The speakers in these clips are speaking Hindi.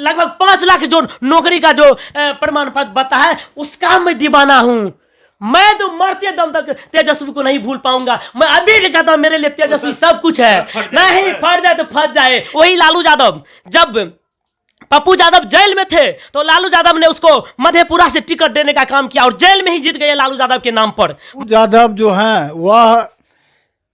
लगभग 5 लाख जो नौकरी का जो प्रमाण पत्र बता है उसका मैं दीवाना हूं। मैं तो मरते दम तक तेजस्वी को नहीं भूल पाऊंगा। मैं अभी भी कहता हूं मेरे लिए तेजस्वी सब कुछ है। नहीं फट जाए तो फट जाए। वही लालू यादव, जब पप्पू यादव जेल में थे तो लालू यादव ने उसको मधेपुरा से टिकट देने का काम किया और जेल में ही जीत गए लालू यादव के नाम पर। यादव जो हैं वह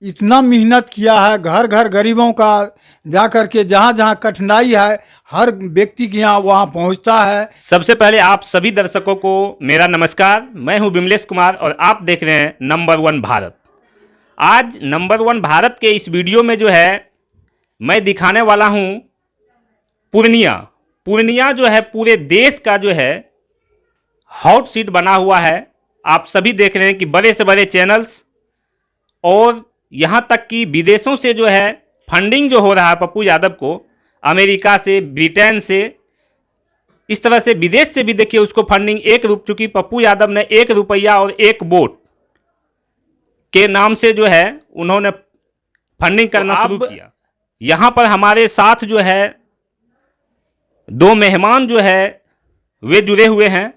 इतना मेहनत किया है, घर घर गरीबों का जा करके जहाँ जहाँ कठिनाई है हर व्यक्ति के यहाँ वहाँ पहुँचता है। सबसे पहले आप सभी दर्शकों को मेरा नमस्कार। मैं हूं विमलेश कुमार और आप देख रहे हैं नंबर 1 भारत। आज नंबर 1 भारत के इस वीडियो में जो है मैं दिखाने वाला हूं पूर्णिया जो है पूरे देश का जो है हॉट सीट बना हुआ है। आप सभी देख रहे हैं कि बड़े से बड़े चैनल्स और यहाँ तक कि विदेशों से जो है फंडिंग जो हो रहा है पप्पू यादव को, अमेरिका से, ब्रिटेन से, इस तरह से विदेश से भी देखिए उसको फंडिंग चूंकि पप्पू यादव ने 1 रुपया और 1 वोट के नाम से जो है उन्होंने फंडिंग करना शुरू किया। यहाँ पर हमारे साथ जो है 2 मेहमान जो है वे जुड़े हुए हैं,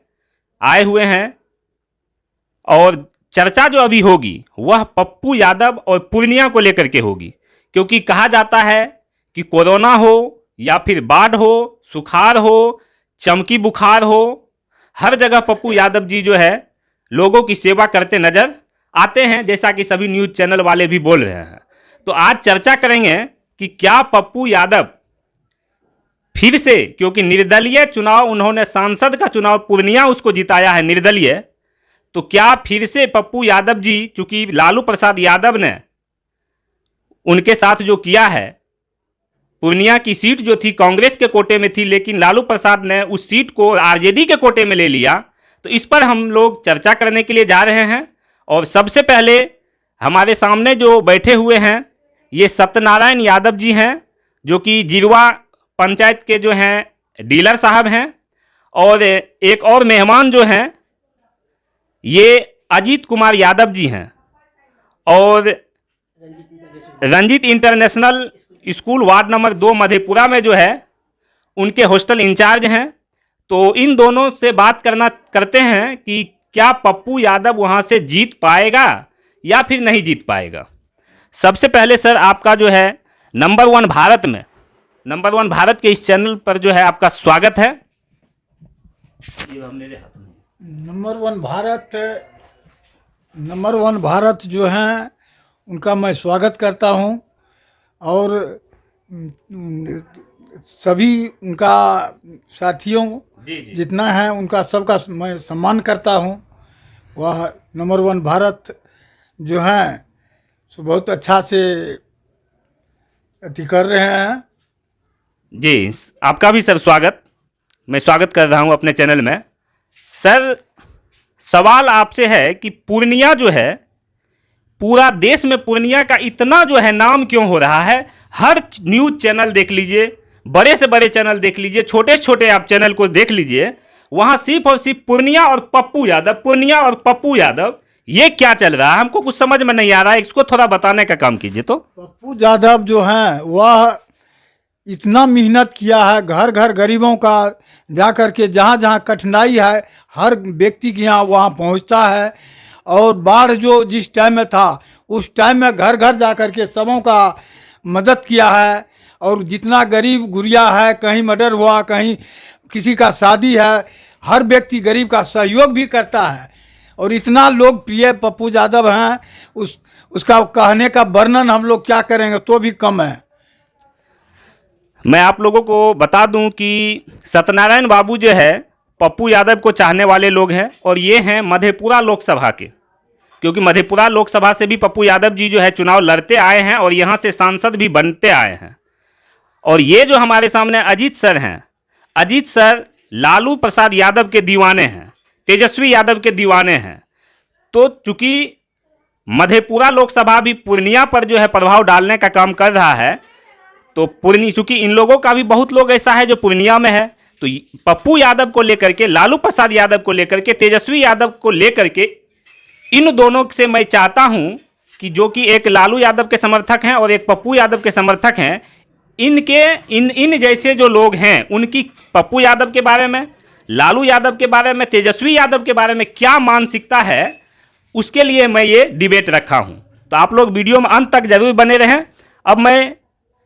आए हुए हैं और चर्चा जो अभी होगी वह पप्पू यादव और पूर्णिया को लेकर के होगी। क्योंकि कहा जाता है कि कोरोना हो या फिर बाढ़ हो, सुखाड़ हो, चमकी बुखार हो, हर जगह पप्पू यादव जी जो है लोगों की सेवा करते नजर आते हैं, जैसा कि सभी न्यूज़ चैनल वाले भी बोल रहे हैं। तो आज चर्चा करेंगे कि क्या पप्पू यादव फिर से, क्योंकि निर्दलीय चुनाव उन्होंने, सांसद का चुनाव पूर्णिया उसको जिताया है निर्दलीय, तो क्या फिर से पप्पू यादव जी, चूंकि लालू प्रसाद यादव ने उनके साथ जो किया है, पूर्णिया की सीट जो थी कांग्रेस के कोटे में थी लेकिन लालू प्रसाद ने उस सीट को आरजेडी के कोटे में ले लिया, तो इस पर हम लोग चर्चा करने के लिए जा रहे हैं। और सबसे पहले हमारे सामने जो बैठे हुए हैं ये सत्यनारायण यादव जी हैं, जो कि जिरवा पंचायत के जो हैं डीलर साहब हैं। और एक और मेहमान जो हैं ये अजीत कुमार यादव जी हैं और Ranjeet international school ward number 2 Madhepura में जो है उनके हॉस्टल इंचार्ज हैं। तो इन दोनों से बात करते हैं कि क्या पप्पू यादव वहां से जीत पाएगा या फिर नहीं जीत पाएगा। सबसे पहले सर आपका जो है नंबर 1 भारत में, नंबर 1 भारत के इस चैनल पर जो है आपका स्वागत है। नंबर 1 भारत जो हैं उनका मैं स्वागत करता हूं और सभी उनका साथियों जितना है उनका सबका मैं सम्मान करता हूं। वह नंबर 1 भारत जो हैं सो बहुत अच्छा से अति कर रहे हैं। जी आपका भी सर स्वागत, मैं स्वागत कर रहा हूं अपने चैनल में। सर सवाल आपसे है कि पूर्णिया जो है, पूरा देश में पूर्णिया का इतना जो है नाम क्यों हो रहा है। हर न्यूज़ चैनल देख लीजिए, बड़े से बड़े चैनल देख लीजिए, छोटे से छोटे आप चैनल को देख लीजिए, वहाँ सिर्फ और सिर्फ पूर्णिया और पप्पू यादव, पूर्णिया और पप्पू यादव, ये क्या चल रहा है हमको कुछ समझ में नहीं आ रहा है। इसको थोड़ा बताने का काम कीजिए। तो पप्पू यादव जो हैं वह इतना मेहनत किया है, घर घर गरीबों का जा करके जहाँ जहाँ कठिनाई है हर व्यक्ति के यहाँ वहाँ पहुँचता है। और बाढ़ जो जिस टाइम में था उस टाइम में घर घर जा करके सबों का मदद किया है। और जितना गरीब गुरिया है, कहीं मर्डर हुआ, कहीं किसी का शादी है, हर व्यक्ति गरीब का सहयोग भी करता है। और इतना लोकप्रिय पप्पू यादव हैं, उसका कहने का वर्णन हम लोग क्या करेंगे तो भी कम है। मैं आप लोगों को बता दूं कि सत्यनारायण बाबू जो है पप्पू यादव को चाहने वाले लोग हैं और ये हैं मधेपुरा लोकसभा के, क्योंकि मधेपुरा लोकसभा से भी पप्पू यादव जी जो है चुनाव लड़ते आए हैं और यहाँ से सांसद भी बनते आए हैं। और ये जो हमारे सामने अजीत सर हैं, अजीत सर लालू प्रसाद यादव के दीवाने हैं, तेजस्वी यादव के दीवाने हैं। तो चूंकि मधेपुरा लोकसभा भी पूर्णिया पर जो है प्रभाव डालने का काम कर रहा है, तो चूंकि इन लोगों का भी बहुत लोग ऐसा है जो पूर्णिया में है, तो पप्पू यादव को लेकर के, लालू प्रसाद यादव को लेकर के, तेजस्वी यादव को लेकर के, इन दोनों से मैं चाहता हूं कि जो कि एक लालू यादव के समर्थक हैं और एक पप्पू यादव के समर्थक हैं, इन जैसे जो लोग हैं उनकी पप्पू यादव के बारे में, लालू यादव के बारे में, तेजस्वी यादव के बारे में क्या मानसिकता है, उसके लिए मैं ये डिबेट रखा हूं। तो आप लोग वीडियो में अंत तक जरूर बने रहें। अब मैं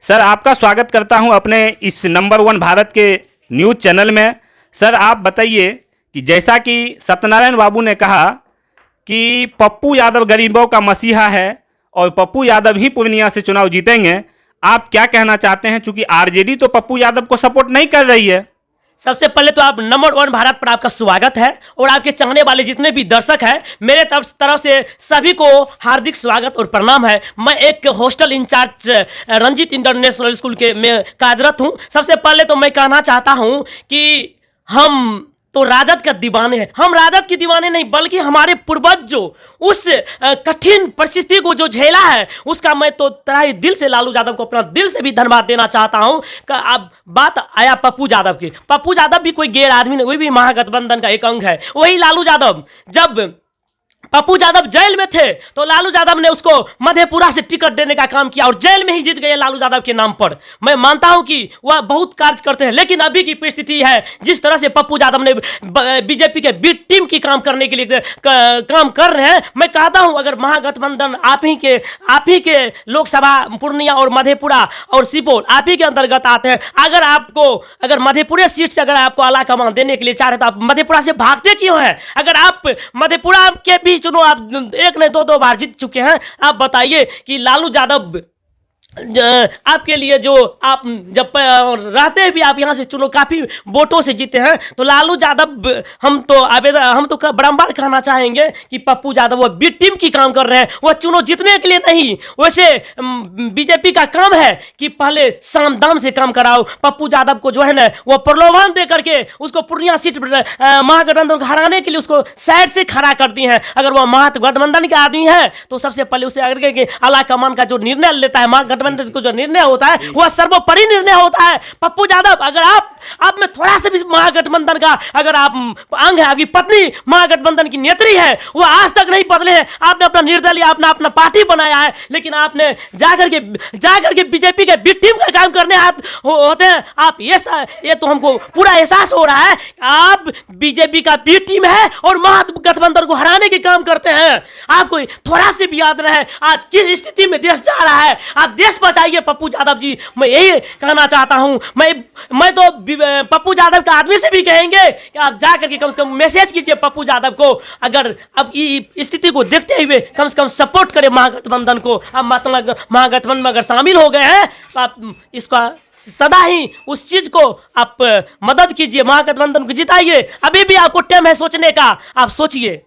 सर आपका स्वागत करता हूं अपने इस नंबर 1 भारत के न्यूज़ चैनल में। सर आप बताइए कि जैसा कि सत्यनारायण बाबू ने कहा कि पप्पू यादव गरीबों का मसीहा है और पप्पू यादव ही पूर्णिया से चुनाव जीतेंगे, आप क्या कहना चाहते हैं? चूंकि आरजेडी तो पप्पू यादव को सपोर्ट नहीं कर रही है। सबसे पहले तो आप नंबर 1 भारत पर आपका स्वागत है और आपके चाहने वाले जितने भी दर्शक हैं मेरे तरफ से सभी को हार्दिक स्वागत और प्रणाम है। मैं एक hostel in charge Ranjeet international school के में कार्यरत हूं। सबसे पहले तो मैं कहना चाहता हूं कि हम तो राजद का दीवाने हैं। हम राजद के दीवाने नहीं बल्कि हमारे पूर्वज जो उस कठिन परिस्थिति को जो झेला है उसका मैं तो तराई दिल से लालू यादव को अपना दिल से भी धन्यवाद देना चाहता हूं। अब बात आया पप्पू यादव की। पप्पू यादव भी कोई गैर आदमी नहीं, वही भी महागठबंधन का एक अंग है। वही लालू यादव, जब पप्पू यादव जेल में थे तो लालू यादव ने उसको मधेपुरा से टिकट देने का काम किया और जेल में ही जीत गए लालू यादव के नाम पर। मैं मानता हूं कि वह बहुत कार्य करते हैं, लेकिन अभी की परिस्थिति है जिस तरह से पप्पू यादव ने बीजेपी के बी टीम की काम करने के लिए काम कर रहे हैं, मैं कहता हूं अगर महागठबंधन आप ही के लोकसभा पूर्णिया और मधेपुरा और सुपौल आप ही के अंतर्गत आते हैं। अगर मधेपुरा सीट से अगर आपको आला कमान देने के लिए चाह रहे तो आप मधेपुरा से भागते क्यों हैं? अगर आप मधेपुरा के भी चुनो, आप 1 नहीं 2 बार जीत चुके हैं। आप बताइए कि लालू यादव आपके लिए जो आप जब रहते भी आप यहाँ से चुनो काफी वोटों से जीते हैं, तो लालू यादव हम तो बारंबार कहना चाहेंगे कि पप्पू यादव वो बी टीम की काम कर रहे हैं। वो चुनो जीतने के लिए नहीं, वैसे बीजेपी का काम है कि पहले साम दाम से काम कराओ। पप्पू यादव को जो है ना वो प्रलोभन दे करके उसको पूर्णिया सीट महागठबंधन को हराने के लिए उसको साइड से खड़ा कर दी है। अगर वह महागठबंधन का आदमी है तो सबसे पहले उसे आगे के आला कमान का जो निर्णय लेता है, महागठबंधन को जो निर्णय होता है वह सर्वोपरि निर्णय होता है। पप्पू यादव अगर आप में थोड़ा सा भी महागठबंधन का अगर आप अंग है, आपकी पत्नी महागठबंधन की नेत्री है, वो आज तक नहीं बदले हैं। आपने अपना निर्णय लिया, आपने अपना पार्टी बनाया है, लेकिन आपने जाकर के बीजेपी के बी टीम का काम करने होते हैं। आप ये तो हमको पूरा एहसास हो रहा है आप बीजेपी का बी टीम है और महागठबंधन को हराने के काम करते हैं। आपको थोड़ा से भी याद रहे आज किस स्थिति में देश जा रहा है। आप देश बचाइए पप्पू यादव जी, मैं यही कहना चाहता हूं। मैं तो पप्पू यादव के आदमी से भी कहेंगे कि आप जाकर के कम से कम मैसेज कीजिए पप्पू यादव को, अगर अब स्थिति को देखते हुए कम से कम सपोर्ट करें महागठबंधन को। अब मतलब महागठबंधन में अगर शामिल हो गए हैं तो आप इसका सदा ही उस चीज को आप मदद कीजिए, महागठबंधन को जिताइए। अभी भी आपको टाइम है सोचने का, आप सोचिए।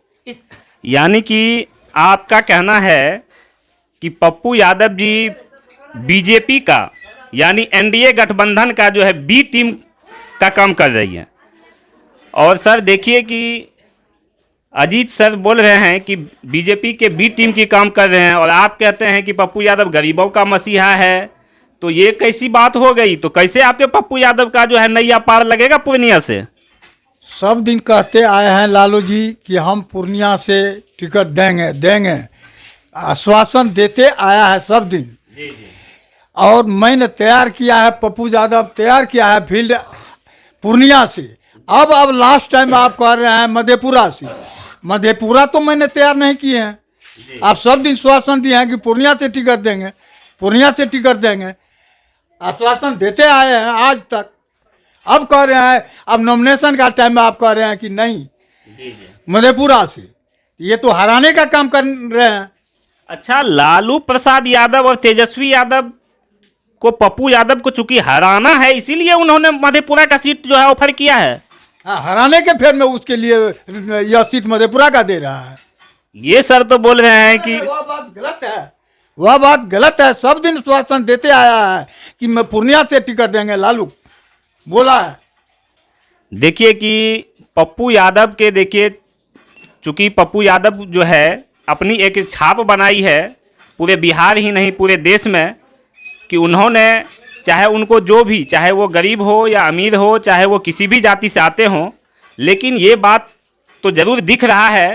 यानी कि आपका कहना है कि पप्पू यादव जी बीजेपी का यानी एनडीए गठबंधन का जो है बी टीम का काम कर रही है। और सर देखिए कि अजीत सर बोल रहे हैं कि बीजेपी के बी टीम की काम कर रहे हैं और आप कहते हैं कि पप्पू यादव गरीबों का मसीहा है। तो ये कैसी बात हो गई? तो कैसे आपके पप्पू यादव का जो है नैया पार लगेगा पूर्णिया से? सब दिन कहते आए हैं लालू जी कि हम पूर्णिया से टिकट देंगे, आश्वासन देते आया है सब दिन। और मैंने तैयार किया है, पप्पू यादव तैयार किया है फील्ड पूर्णिया से। अब लास्ट टाइम आप कह रहे हैं मधेपुरा से। मधेपुरा तो मैंने तैयार नहीं किए हैं। आप सब दिन आश्वासन दिए हैं कि पूर्णिया से टिकट देंगे, पूर्णिया से टिकट देंगे, आश्वासन देते आए हैं आज तक। अब कह रहे हैं अब नॉमिनेशन का टाइम में आप कह रहे हैं कि नहीं मधेपुरा से, ये तो हराने का काम कर रहे हैं। अच्छा, लालू प्रसाद यादव और तेजस्वी यादव को पप्पू यादव को चूंकि हराना है इसीलिए उन्होंने मधेपुरा का सीट जो है ऑफर किया है। हाँ, हराने के फिर में उसके लिए यह सीट मधेपुरा का दे रहा है। ये सर तो बोल रहे हैं कि वह बात गलत है, वह बात गलत है। सब दिन आश्वासन देते आया है कि मैं पूर्णिया से टिकट देंगे, लालू बोला है। देखिए कि पप्पू यादव के देखिए चूंकि पप्पू यादव जो है अपनी एक छाप बनाई है पूरे बिहार ही नहीं पूरे देश में कि उन्होंने चाहे उनको जो भी, चाहे वो गरीब हो या अमीर हो, चाहे वो किसी भी जाति से आते हों, लेकिन ये बात तो ज़रूर दिख रहा है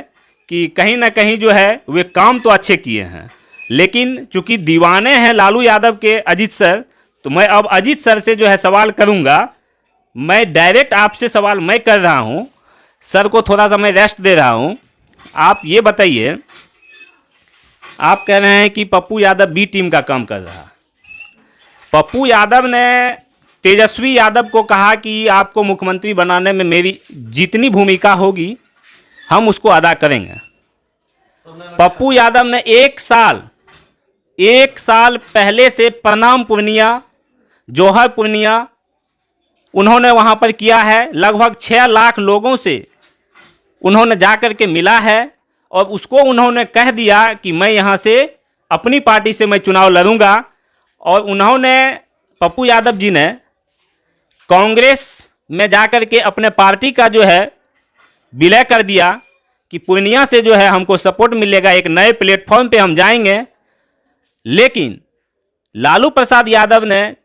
कि कहीं ना कहीं जो है वे काम तो अच्छे किए हैं। लेकिन चूंकि दीवाने हैं लालू यादव के अजीत सर, तो मैं अब अजीत सर से जो है सवाल करूंगा। मैं डायरेक्ट आपसे सवाल मैं कर रहा हूं, सर को थोड़ा सा मैं रेस्ट दे रहा हूं। आप ये बताइए, आप कह रहे हैं कि पप्पू यादव बी टीम का काम कर रहा है। पप्पू यादव ने तेजस्वी यादव को कहा कि आपको मुख्यमंत्री बनाने में मेरी जितनी भूमिका होगी हम उसको अदा करेंगे। पप्पू यादव ने एक साल पहले से प्रणाम पूर्णिया, जौहर पूर्णिया उन्होंने वहाँ पर किया है। लगभग 6 लाख लोगों से उन्होंने जाकर के मिला है और उसको उन्होंने कह दिया कि मैं यहाँ से अपनी पार्टी से मैं चुनाव लड़ूंगा। और उन्होंने, पप्पू यादव जी ने कांग्रेस में जाकर के अपने पार्टी का जो है विलय कर दिया कि पूर्णिया से जो है हमको सपोर्ट मिलेगा, एक नए प्लेटफॉर्म पे हम जाएंगे। लेकिन लालू प्रसाद यादव ने,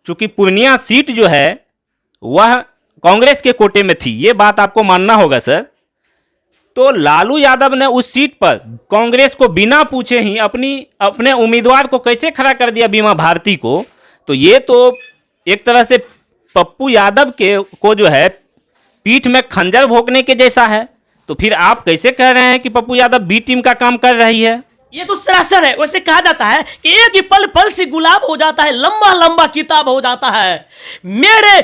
चूंकि पूर्णिया सीट जो है वह कांग्रेस के कोटे में थी, ये बात आपको मानना होगा सर। तो लालू यादव ने उस सीट पर कांग्रेस को बिना पूछे ही अपने उम्मीदवार को कैसे खड़ा कर दिया, बीमा भारती को। तो ये तो एक तरह से पप्पू यादव को जो है पीठ में खंजर भोंकने के जैसा है। तो फिर आप कैसे कह रहे हैं कि पप्पू यादव बी टीम का काम कर रही है? ये तो सरासर है। वैसे कहा जाता है कि एक ही पल पल से गुलाब हो जाता है, लंबा लंबा किताब हो जाता है। मेरे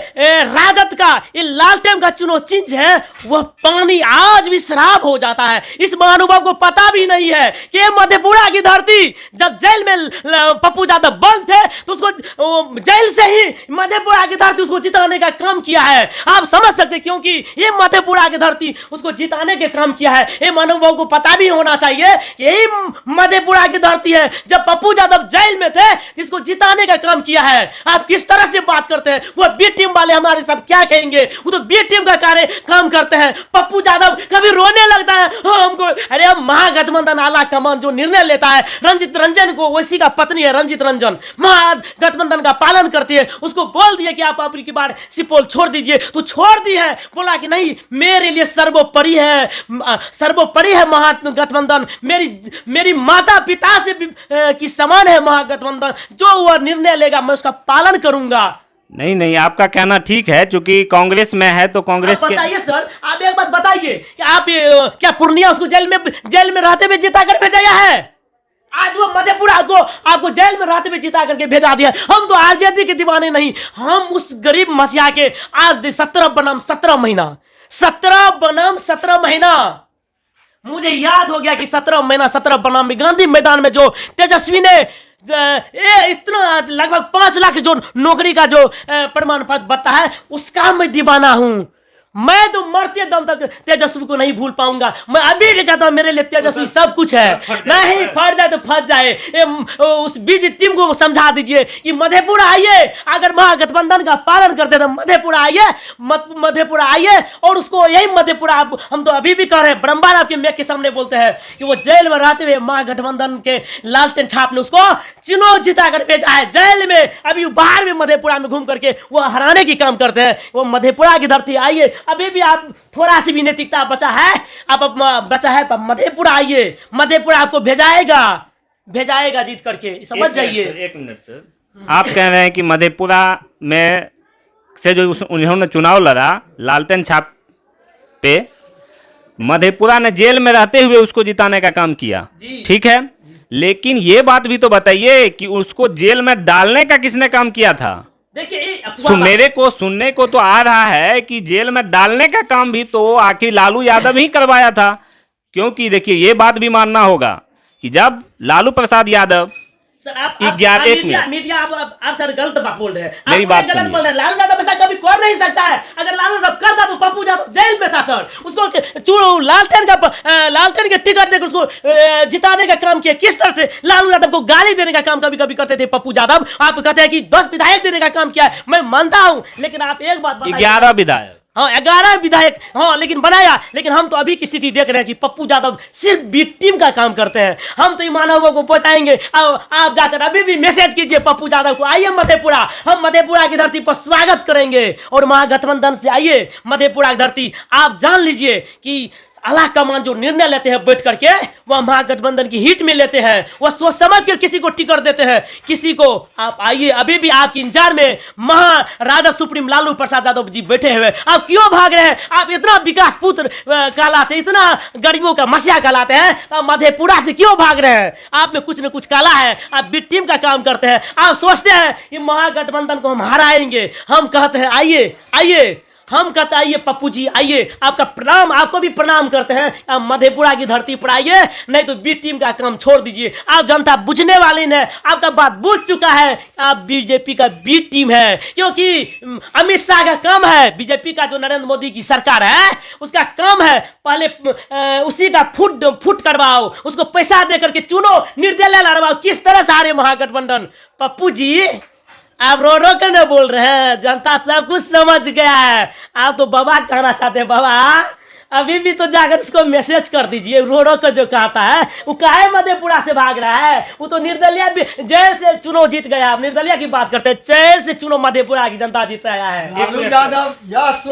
राजद का ये लालटेन का चुनाव चिन्ह है, वह पानी आज भी शराब हो जाता है। इस महानुभाव को पता भी नहीं है कि ये मधेपुरा की धरती, जब जेल में पप्पू यादव बंद थे तो उसको जेल से ही मधेपुरा की धरती उसको जिताने का काम किया है। आप समझ सकते, क्योंकि ये मधेपुरा की धरती उसको जिताने के काम किया है। ये महानुभाव को पता भी होना चाहिए कि यही मधेपुरा की धरती है, जब पप्पू यादव जेल में थे इसको जिताने का काम किया है। आप किस तरह से बात करते हैं? वो बी टीम वाले हमारे साथ क्या कहेंगे? वो तो बी टीम का कार्य काम करते हैं। पप्पू यादव कभी रोने लगता है हमको, अरे महागठबंधन आला कमान जो निर्णय लेता है, रंजित रंजन को, वैसी का पत्नी है रंजित रंजन, महागठबंधन का पालन करती है, उसको बोल दिया कि आप अपनी की बार सुपौल छोड़ दीजिए, तो छोड़ दी है। बोला कि नहीं, मेरे लिए सर्वोपरि है, सर्वोपरि है महागठबंधन, मेरी माता पिता से भी की समान है महागठबंधन। जो वह निर्णय लेगा मैं उसका पालन करूंगा। नहीं, आपका कहना ठीक है, क्योंकि कांग्रेस में है तो कांग्रेस के। बताइए सर, आप एक बात बताइए कि आप क्या पूर्णिया उसको जेल में रहते हुए जिता कर भेजा है? आज वो मधेपुरा को आपको जेल में रहते हुए जिता करके भेजा दिया। हम तो आजादी के दीवाने नहीं, हम उस गरीब मसीहा के आज 17 बनाम 17 महीना, 17 बनाम 17 महीना, मुझे याद हो गया कि 17 महीना 17 बनाम में गांधी मैदान में जो तेजस्वी ने इतना लगभग 5 लाख जो नौकरी का जो प्रमाण पत्र बता है, उसका मैं दीवाना हूं। मैं तो मरते दम तक तेजस्वी को नहीं भूल पाऊंगा। मैं अभी भी कहता हूं मेरे लिए तेजस्वी सब कुछ है। नहीं फट जाए तो फट जाए। उस बीच टीम को समझा दीजिए कि मधेपुरा आइए, अगर महागठबंधन का पालन करते तो मधेपुरा आइए, मधेपुरा आइए। और उसको यही मधेपुरा हम तो अभी भी कह रहे हैं, ब्रह्मांड आपके मेघ के सामने बोलते हैं कि वो जेल में रहते हुए महागठबंधन के लालटेन छाप ने उसको चुनाव जिता कर भेजा है जेल में। अभी बाहर में मधेपुरा में घूम करके वो हराने की काम करते हैं। वो मधेपुरा की धरती आइए, अभी भी आप थोड़ा सी भी नैतिकता बचा है, आप बचा है तो मधेपुरा आइए, मधेपुरा आपको भेजाएगा जीत करके, समझ जाइए। एक मिनट सर, आप कह रहे हैं कि मधेपुरा में से जो उन्होंने चुनाव लड़ा लालटेन छाप पे, मधेपुरा ने जेल में रहते हुए उसको जिताने का काम किया, ठीक है। लेकिन ये बात भी तो बताइए कि उसको जेल में डालने का किसने काम किया था? देखिए मेरे को सुनने को तो आ रहा है कि जेल में डालने का काम भी तो आखिर लालू यादव ही करवाया था। क्योंकि देखिए ये बात भी मानना होगा कि जब लालू प्रसाद यादव सर, मीडिया आप सर गलत बात बोल रहे हैं। मेरी बात गलत बोल रहे हैं। लालू यादव ऐसा कभी कर नहीं सकता है। अगर लालू यादव करता तो पप्पू यादव जेल में था सर। उसको लालटेन के टिकट देकर उसको जिताने का काम किया। किस तरह से लालू यादव को गाली देने का काम कभी कभी करते थे पप्पू यादव। आप कहते हैं कि 10 विधायक देने का काम किया है, मैं मानता हूं, लेकिन आप एक बात बताइए, 11 विधायक, हाँ 11 विधायक, हाँ लेकिन बनाया। लेकिन हम तो अभी की स्थिति देख रहे हैं कि पप्पू यादव सिर्फ बी टीम का काम करते हैं। हम तो मानवों को बताएंगे। आप जाकर अभी भी मैसेज कीजिए पप्पू यादव को, आइए मधेपुरा, हम मधेपुरा की धरती पर स्वागत करेंगे। और महागठबंधन से आइए मधेपुरा की धरती, आप जान लीजिए कि आला कमान जो निर्णय लेते हैं बैठ करके, वह महागठबंधन की हिट में लेते हैं, वह सोच समझ कर किसी को टिकट देते हैं, किसी को। आप आइए, अभी भी आपके इंतजार में महाराजा सुप्रीम लालू प्रसाद यादव जी बैठे हुए। आप क्यों भाग रहे हैं? आप इतना विकास पुत्र कहलाते, इतना गरीबों का मसीहा कहलाते हैं, तो आप मधेपुरा से क्यों भाग रहे हैं? आप में कुछ न कुछ काला है, आप बी टीम का काम करते हैं, आप सोचते हैं कि महागठबंधन को हम हराएंगे। हम कहते हैं आइए आइए, हम कहते आइए पप्पू जी आइए, आपका प्रणाम, आपको भी प्रणाम करते हैं। आप मधेपुरा की धरती पर आइए, नहीं तो बी टीम का काम छोड़ दीजिए। आप जनता बुझने वाली नहीं, आपका बात बुझ चुका है। आप बीजेपी का बी टीम है, क्योंकि अमित शाह का काम है, बीजेपी का जो नरेंद्र मोदी की सरकार है उसका काम है पहले उसी का फुट करवाओ, उसको पैसा दे करके चुनो, निर्दलीय लड़वाओ। किस तरह से हारे महागठबंधन? पप्पू जी आप रो रो कर न बोल रहे हैं, जनता सब कुछ समझ गया है। आप तो बाबा कहना चाहते हैं, बाबा अभी भी तो जाकर उसको मैसेज कर दीजिए। रो रो कर जो कहता है, वो काहे मधेपुरा से भाग रहा है? वो तो निर्दलीय जेल से चुनाव जीत गया। आप निर्दलीय की बात करते हैं, जेल से चुनाव मधेपुरा की जनता जीत आया है।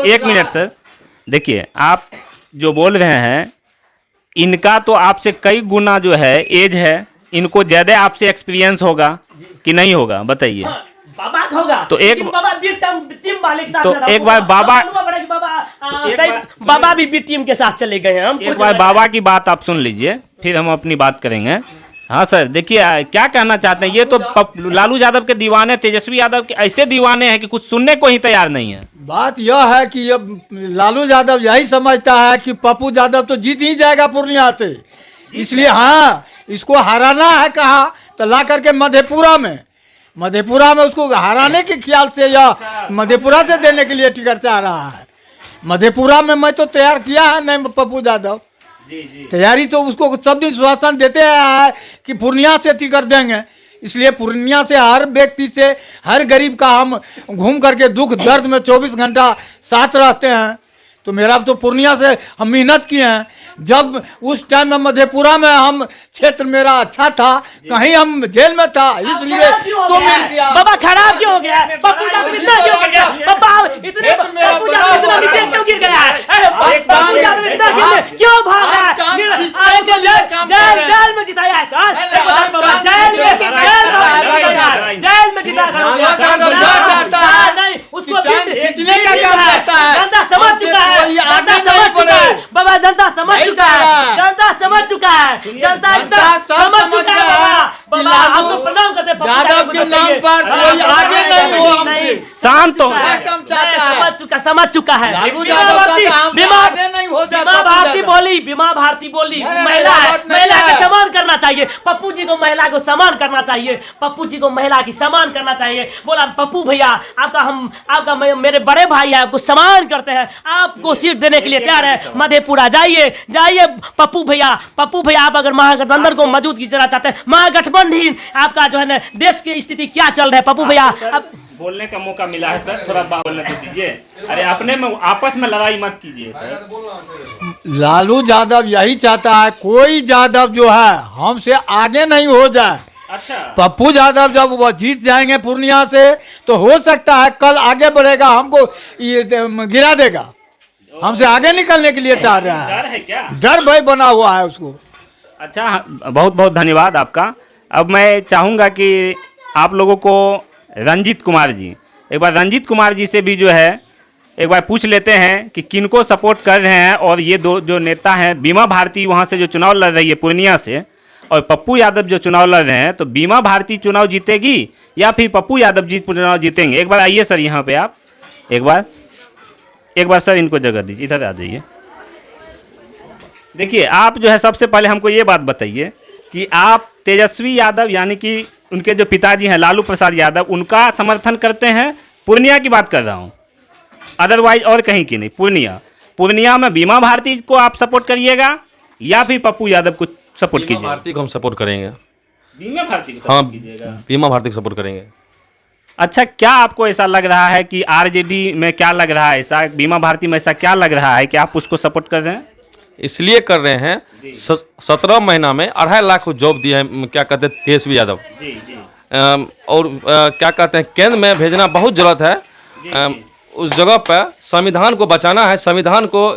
एक मिनट सर, देखिए आप जो बोल रहे हैं, इनका तो आपसे कई गुना जो है एज है, इनको ज्यादा आपसे एक्सपीरियंस होगा कि नहीं होगा, बताइए। हाँ, बाबा का होगा तो एक बाबा बी टीम वाले के साथ तो रहता, एक बार बाबा बाबा भी बी टीम के साथ चले गए हैं। हम एक बार बाबा की बात आप सुन लीजिए, फिर हम अपनी बात करेंगे। हाँ सर, देखिए क्या कहना चाहते हैं। ये तो लालू यादव के दीवाने, तेजस्वी यादव के ऐसे दीवाने हैं कि कुछ सुनने को ही तैयार नहीं है। बात यह है कि लालू यादव यही समझता है कि पप्पू यादव तो जीत ही जाएगा पूर्णिया से, इसलिए हाँ इसको हराना है। कहा तो ला करके मधेपुरा में उसको हराने के ख्याल से या मधेपुरा से देने के लिए टिकट चाह रहा है। मधेपुरा में मैं तो तैयार किया है नहीं पप्पू यादव, तैयारी तो उसको सब दिन श्वासन देते हैं कि पूर्णिया से टिकट देंगे। इसलिए पूर्णिया से हर व्यक्ति से, हर गरीब का हम घूम करके दुख दर्द में 24 घंटा साथ रहते हैं। तो मेरा तो पूर्णिया से हम मेहनत किए हैं। जब उस टाइम में मधेपुरा में हम क्षेत्र मेरा अच्छा था, कहीं हम जेल में था, इसलिए तो मिल गया। बाबा खराब क्यों हो गया? पप्पू यादव इतना क्यों गिर गया? बाबा इतने पप्पू यादव इतना नीचे क्यों गिर गया है? पप्पू यादव इतना क्यों भाग रहा है? जेल में जिताया है सर, जेल में जिता नहीं, उसको खींचने का काम करता है। जनता समझ चुका है, बाबा जनता समझ चुका है, जनता समझ चुका है, जनता समझ चुका है। बाबा आपको प्रणाम करते हैं यादव के नाम पर कोई आगे नहीं हो हमसे। शांत हो, समझ चुका है। बीमा भारती बोली महिला है, महिला का सम्मान करना चाहिए। पप्पू जी को महिला को सम्मान करना चाहिए, पप्पू जी को महिला की सम्मान करना चाहिए। बोला पप्पू भैया आपका मेरे बड़े भाई है, आपको सम्मान करते हैं, आपको सीट देने के लिए तैयार है। मधेपुरा जाइए पप्पू भैया आप अगर महागठबंधन को मजबूत कीजना चाहते हैं, महागठबंधन आपका जो है ना देश की स्थिति क्या चल रहा है, पप्पू भैया अब बोलने का मौका मिला है सर, थोड़ा बात बोलने तो दीजिए। अरे अपने में आपस में लड़ाई मत कीजिए सर। लालू यादव यही चाहता है कोई यादव जो है हमसे आगे नहीं हो जाए। अच्छा, पप्पू यादव जब वो जीत जाएंगे पूर्णिया से तो हो सकता है कल आगे बढ़ेगा, हमको ये गिरा देगा, हमसे आगे निकलने के लिए चाह रहा है। डर है क्या? डर भय बना हुआ है उसको। अच्छा, बहुत बहुत धन्यवाद आपका। अब मैं चाहूँगा कि आप लोगों को रंजीत कुमार जी, एक बार रंजीत कुमार जी से भी जो है एक बार पूछ लेते हैं कि किनको सपोर्ट कर रहे हैं। और ये दो जो नेता हैं, बीमा भारती वहाँ से जो चुनाव लड़ रही है पूर्णिया से, और पप्पू यादव जो चुनाव लड़ रहे हैं, तो बीमा भारती चुनाव जीतेगी या फिर पप्पू यादव जी चुनाव जीतेंगे? एक बार आइए सर यहाँ पे, आप एक बार सर इनको जगह दीजिए, इधर आ जाइए। देखिए आप जो है सबसे पहले हमको ये बात बताइए कि आप तेजस्वी यादव यानी कि उनके जो पिताजी हैं लालू प्रसाद यादव, उनका समर्थन करते हैं? पूर्णिया की बात कर रहा हूँ, अदरवाइज और कहीं की नहीं। पूर्णिया में बीमा भारती को आप सपोर्ट करिएगा या फिर पप्पू यादव को सपोर्ट कीजिएगा? भारती को हम सपोर्ट करेंगे। बीमा भारती को हाँ, सपोर्ट कीजिएगा? बीमा भारती को सपोर्ट करेंगे। अच्छा, क्या आपको ऐसा लग रहा है कि आरजेडी में क्या लग रहा है, ऐसा बीमा भारती में ऐसा क्या लग रहा है कि आप उसको सपोर्ट कर रहे हैं? इसलिए कर रहे हैं 17 महीना में 2.5 लाख को जॉब दिया है, क्या कहते हैं तेजस्वी यादव जी। और क्या कहते हैं केंद्र में भेजना बहुत जरूरत है। उस जगह पर संविधान को बचाना है, संविधान को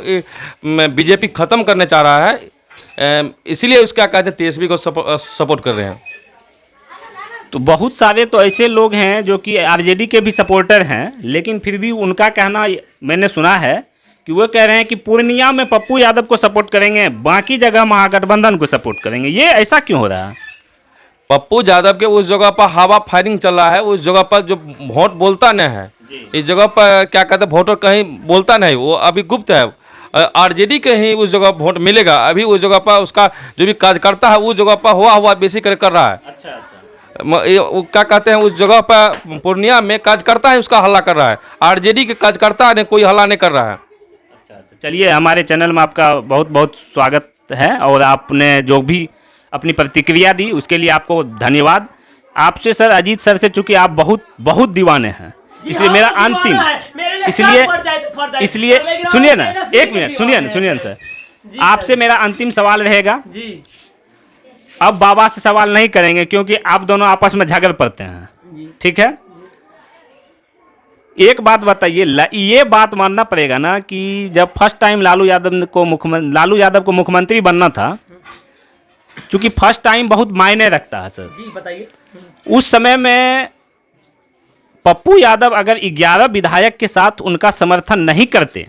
बीजेपी खत्म करने चाह रहा है, इसीलिए उसका कहते हैं तेजस्वी को सपोर्ट कर रहे हैं। तो बहुत सारे तो ऐसे लोग हैं जो कि आरजेडी के भी सपोर्टर हैं, लेकिन फिर भी उनका कहना मैंने सुना है कि वो कह रहे हैं कि पूर्णिया में पप्पू यादव को सपोर्ट करेंगे, बाकी जगह महागठबंधन को सपोर्ट करेंगे। ये ऐसा क्यों हो रहा है? पप्पू यादव के उस जगह पर हवा फायरिंग चल रहा है, उस जगह पर जो वोट बोलता नहीं है, इस जगह पर क्या कहते हैं वोटर कहीं बोलता नहीं, वो अभी गुप्त है। आरजेडी के ही उस जगह वोट मिलेगा। अभी उस जगह पर उसका जो भी कार्यकर्ता है उस जगह पर हुआ बेसी कर रहा है। अच्छा। वो क्या कहते हैं उस जगह पर पूर्णिया में कार्यकर्ता है उसका हल्ला कर रहा है, आरजेडी के कार्यकर्ता ने कोई हल्ला नहीं कर रहा है। अच्छा, चलिए, हमारे चैनल में आपका बहुत बहुत स्वागत है और आपने जो भी अपनी प्रतिक्रिया दी उसके लिए आपको धन्यवाद। आपसे सर, अजीत सर से, चूंकि आप बहुत बहुत दीवाने हैं, इसलिए मेरा अंतिम, इसलिए सुनिए ना, एक मिनट सुनिए ना सर, आपसे मेरा अंतिम सवाल रहेगा। अब बाबा से सवाल नहीं करेंगे क्योंकि आप दोनों आपस में झगड़ पड़ते हैं, ठीक है? एक बात बताइए, ये बात मानना पड़ेगा ना कि जब फर्स्ट टाइम लालू यादव को मुख्यमंत्री बनना था, चूंकि फर्स्ट टाइम बहुत मायने रखता है सर। जी बताइए। उस समय में पप्पू यादव अगर 11 विधायक के साथ उनका समर्थन नहीं करते,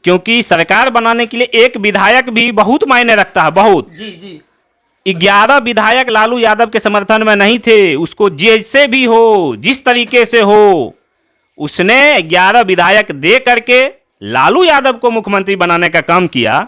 क्योंकि सरकार बनाने के लिए एक विधायक भी बहुत मायने रखता है, बहुत। जी। 11 विधायक लालू यादव के समर्थन में नहीं थे। उसको जैसे भी हो, जिस तरीके से हो, उसने 11 विधायक दे करके लालू यादव को मुख्यमंत्री बनाने का काम किया।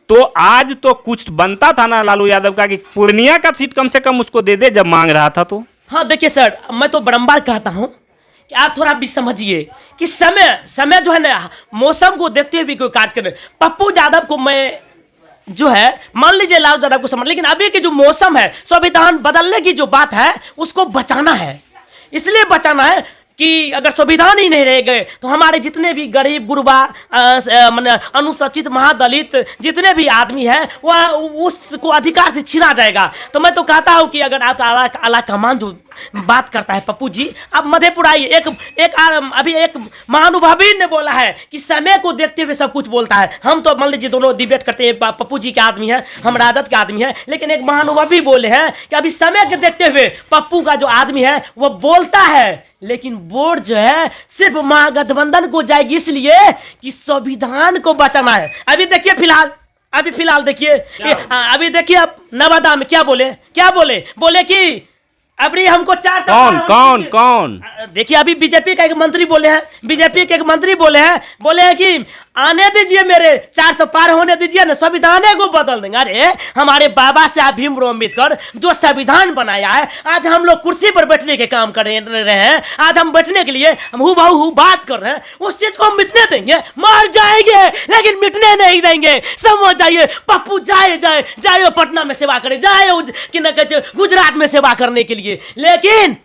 तो आज तो कुछ बनता था ना लालू यादव का कि पूर्णिया का सीट कम से कम उसको दे दे जब मांग रहा था। तो हाँ देखिए सर, मैं तो बारम्बार कहता हूँ कि आप थोड़ा भी समझिए कि समय जो है ना, मौसम को देखते हुए भी कोई कार्य करे। पप्पू यादव को मैं जो है, मान लीजिए लालू यादव को समझ, लेकिन अभी की जो मौसम है, संविधान बदलने की जो बात है उसको बचाना है। इसलिए बचाना है कि अगर संविधान ही नहीं रह गए तो हमारे जितने भी गरीब गुरबा अनुसूचित महादलित जितने भी आदमी हैं वह उसको अधिकार से छीना जाएगा। तो मैं तो कहता हूं कि अगर आप आला कमान जो बात करता है पप्पू जी, आप मधेपुरा आइए। अभी एक महानुभावी ने बोला है कि समय को देखते हुए सब कुछ बोलता है। हम तो मान लीजिए दोनों डिबेट करते हैं, पप्पू जी के आदमी है, हम राजद के आदमी है, लेकिन एक महानुभावी बोले हैं कि अभी समय के देखते हुए पप्पू का जो आदमी है वो बोलता है, लेकिन वोट जो है सिर्फ महागठबंधन को जाएगी, इसलिए कि संविधान को बचाना है। अभी देखिए फिलहाल देखिए, अभी देखिए आप नवादा में क्या बोले कि अभी हमको 4 कौन देखिए, अभी बीजेपी का एक मंत्री बोले हैं कि आने दीजिए, मेरे 400 पार होने दीजिए ना, संविधान को बदल देंगे। अरे हमारे बाबा साहब भीमराव अम्बेडकर जो संविधान बनाया है, आज हम लोग कुर्सी पर बैठने के काम कर रहे हैं, आज हम बैठने के लिए हम हूबहू बात कर रहे हैं, उस चीज को हम मिटने देंगे? मर जाएंगे लेकिन मिटने नहीं देंगे, समझ जाइए। पप्पू जाए पटना में सेवा करे, जाए कि न कहे गुजरात में सेवा करने के लिए, लेकिन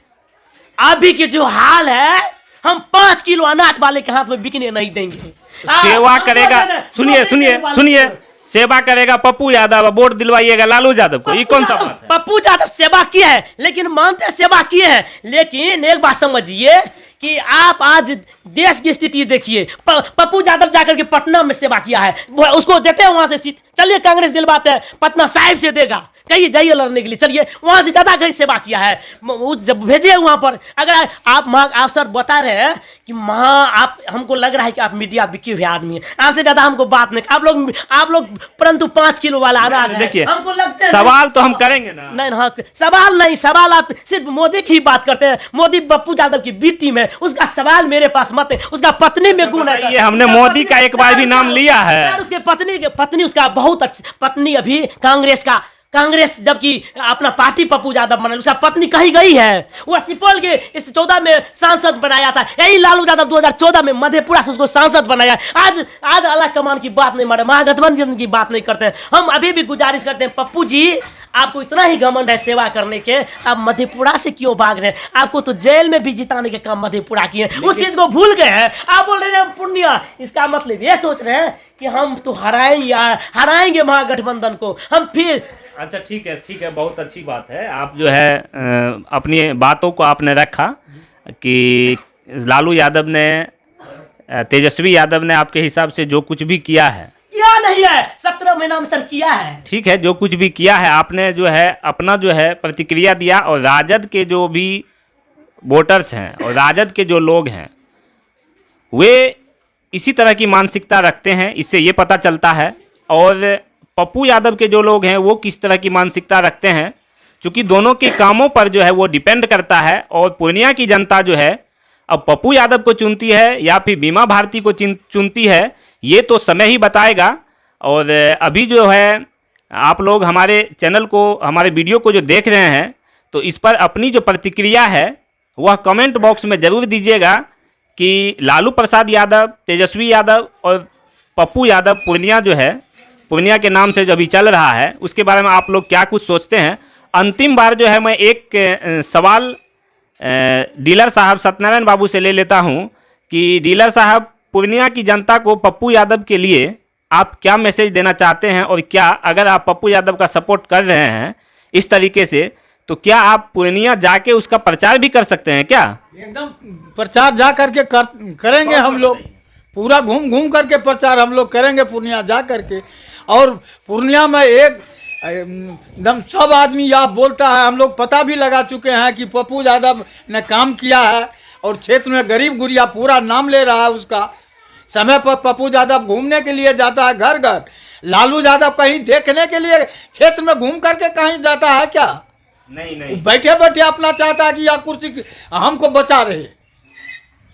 अभी की जो हाल है, हम 5 किलो अनाज वाले के हाथ में बिकने नहीं देंगे। सेवा करेगा, सुनिए, सेवा करेगा पप्पू यादव, वोट दिलवाइएगा लालू यादव को, ये कौन सा बात है? पप्पू यादव सेवा किए हैं, लेकिन मानते सेवा किए हैं, लेकिन एक बात समझिए कि आप आज देश की स्थिति देखिए। पप्पू यादव जाकर के पटना में सेवा किया है, उसको देते हैं वहां से सीट, चलिए कांग्रेस दिलवाते हैं, पटना साहिब से देगा, कहिए जाइए लड़ने के लिए, चलिए वहां से ज्यादा कहीं सेवा किया है, जब भेजिए वहां पर। अगर आप सर बता रहे हैं कि आप हमको लग रहा है कि आप मीडिया बिके हुए आदमी है, आपसे ज्यादा हमको बात नहीं, आप लोग परंतु 5 किलो वाला अनाज देखिए, हमको लगता है सवाल तो हम करेंगे ना। नहीं, हाँ, सवाल आप सिर्फ मोदी की बात करते हैं। मोदी पप्पू यादव की बेटी में, उसका सवाल मेरे पास मत है, उसका पत्नी में गुण है। ये हमने मोदी का एक बार भी नाम लिया है। उसके पत्नी उसका बहुत अच्छी पत्नी, अभी कांग्रेस जबकि अपना पार्टी पप्पू यादव बना, उसका पत्नी कहीं गई है, वह सुपौल के इस 14 में सांसद बनाया था, यही लालू यादव 2014 में मधेपुरा से उसको सांसद बनाया। आज आला कमान की बात नहीं मारे, महागठबंधन की बात नहीं करते हैं। हम अभी भी गुजारिश करते हैं, पप्पू जी आपको इतना ही घमंड है सेवा करने के, आप मधेपुरा से क्यों भाग रहे हैं? आपको तो जेल में भी जिताने के काम मधेपुरा किए, उस चीज को भूल गए हैं। आप बोल रहे हैं पूर्णिया, इसका मतलब ये सोच रहे हैं कि हम तो हराएंगे महागठबंधन को हम फिर। अच्छा ठीक है, बहुत अच्छी बात है। आप जो है अपनी बातों को आपने रखा कि लालू यादव ने तेजस्वी यादव ने आपके हिसाब से जो कुछ भी किया है, किया नहीं है, 17 महीना में सर किया है। ठीक है, जो कुछ भी किया है आपने जो है अपना जो है प्रतिक्रिया दिया, और राजद के जो भी वोटर्स हैं और राजद के जो लोग हैं वे इसी तरह की मानसिकता रखते हैं, इससे ये पता चलता है। और पप्पू यादव के जो लोग हैं वो किस तरह की मानसिकता रखते हैं, क्योंकि दोनों के कामों पर जो है वो डिपेंड करता है। और पूर्णिया की जनता जो है अब पप्पू यादव को चुनती है या फिर बीमा भारती को चुनती है, ये तो समय ही बताएगा। और अभी जो है आप लोग हमारे चैनल को, हमारे वीडियो को जो देख रहे हैं, तो इस पर अपनी जो प्रतिक्रिया है वह कमेंट बॉक्स में ज़रूर दीजिएगा कि लालू प्रसाद यादव, तेजस्वी यादव और पप्पू यादव पूर्णिया जो है, पूर्णिया के नाम से जो अभी चल रहा है, उसके बारे में आप लोग क्या कुछ सोचते हैं। अंतिम बार जो है मैं एक सवाल डीलर साहब सत्यनारायण बाबू से ले लेता हूं कि डीलर साहब, पूर्णिया की जनता को पप्पू यादव के लिए आप क्या मैसेज देना चाहते हैं, और क्या अगर आप पप्पू यादव का सपोर्ट कर रहे हैं इस तरीके से, तो क्या आप पूर्णिया जाके उसका प्रचार भी कर सकते हैं क्या? एकदम प्रचार जा करके करेंगे हम लोग, पूरा घूम घूम करके प्रचार हम लोग करेंगे पूर्णिया जा करके। और पूर्णिया में एकदम सब आदमी यह बोलता है, हम लोग पता भी लगा चुके हैं कि पप्पू यादव ने काम किया है और क्षेत्र में गरीब गुरिया पूरा नाम ले रहा है उसका। समय पर पप्पू यादव घूमने के लिए जाता है घर घर, लालू यादव कहीं देखने के लिए क्षेत्र में घूम करके कहीं जाता है क्या? नहीं, बैठे बैठे अपना चाहता है कि यह कुर्सी हमको बचा रहे।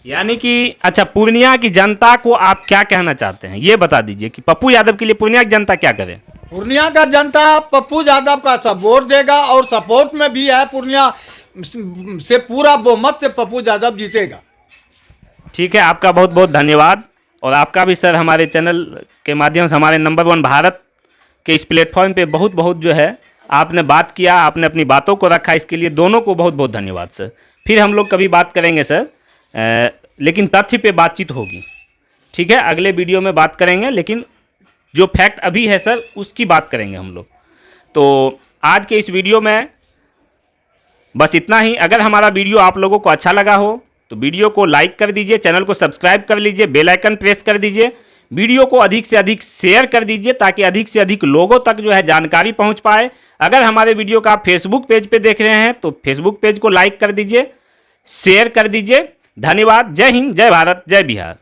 यानी कि अच्छा, पूर्णिया की जनता को आप क्या कहना चाहते हैं ये बता दीजिए कि पप्पू यादव के लिए पूर्णिया की जनता क्या करे? पूर्णिया का जनता पप्पू यादव का सपोर्ट देगा, और सपोर्ट में भी है पूर्णिया से पूरा बहुमत से पप्पू यादव जीतेगा। ठीक है, आपका बहुत बहुत धन्यवाद। और आपका भी सर हमारे चैनल के माध्यम से, हमारे नंबर 1 भारत के इस प्लेटफॉर्म पे बहुत बहुत जो है आपने बात किया, आपने अपनी बातों को रखा, इसके लिए दोनों को बहुत बहुत धन्यवाद सर। फिर हम लोग कभी बात करेंगे सर, लेकिन तथ्य पे बातचीत होगी। ठीक है, अगले वीडियो में बात करेंगे, लेकिन जो फैक्ट अभी है सर उसकी बात करेंगे हम लोग। तो आज के इस वीडियो में बस इतना ही। अगर हमारा वीडियो आप लोगों को अच्छा लगा हो तो वीडियो को लाइक कर दीजिए, चैनल को सब्सक्राइब कर लीजिए, बेल आइकन प्रेस कर दीजिए, वीडियो को अधिक से अधिक शेयर कर दीजिए ताकि अधिक से अधिक लोगों तक जो है जानकारी पहुंच पाए। अगर हमारे वीडियो का आप फेसबुक पेज पे देख रहे हैं तो फेसबुक पेज को लाइक कर दीजिए, शेयर कर दीजिए। धन्यवाद। जय हिंद, जय भारत, जय बिहार।